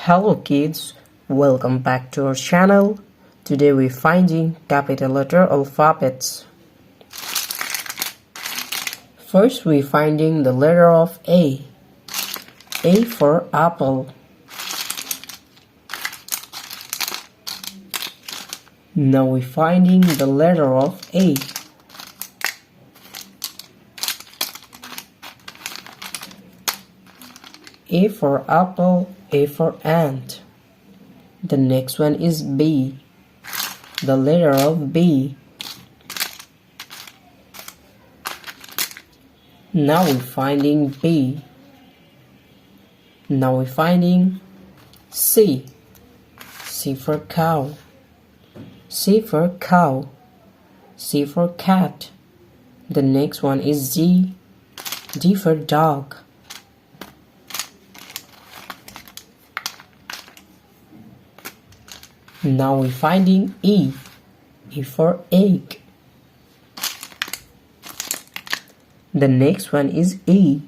Hello kids, welcome back to our channel. Today we're finding capital letter alphabets. First we're finding the letter of A. A for apple. Now we're finding the letter of A. A for apple, A for ant. The next one is B. The letter of B. Now we're finding B. Now we're finding C. C for cow. C for cow. C for cat. The next one is D. D for dog. Now we're finding E. E for egg. The next one is E.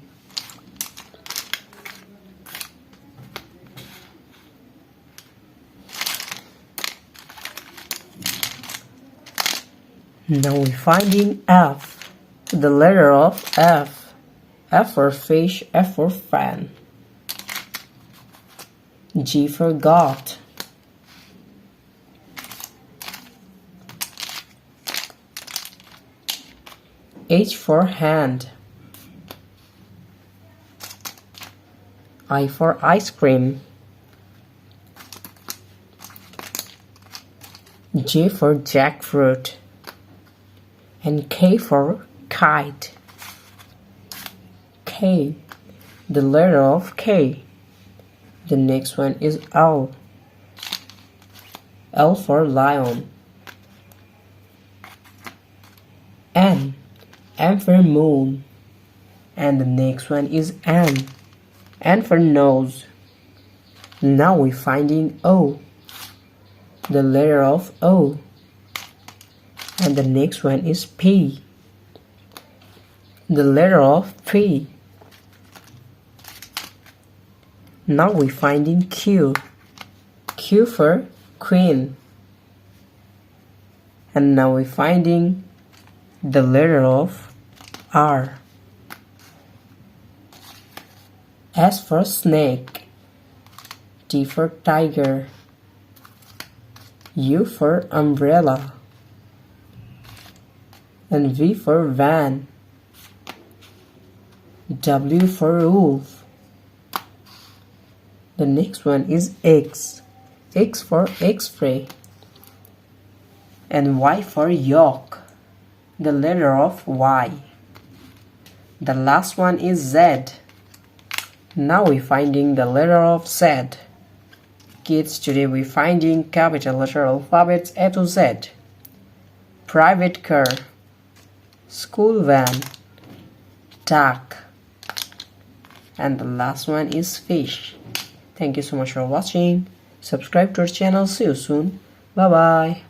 Now we're finding F. The letter of F. F for fish, F for fan. G for goat. H for hand. I for ice cream. J for jackfruit. And K for kite. K. The letter of K. The next one is L. L for lion. N. M for moon. And the next one is N. N for nose. Now we're finding O. The letter of O. And the next one is P. The letter of P. Now we're finding Q. Q for queen. And now we're finding the letter of R. S for snake. T for tiger. U for umbrella. And V for van. W for wolf. The next one is X. X for X-ray. And Y for yolk. The letter of Y. The last one is Z. Now we're finding the letter of Z. Kids, today we're finding capital letter alphabets A to Z. Private car. School van. Duck. And the last one is fish. Thank you so much for watching. Subscribe to our channel. See you soon. Bye bye.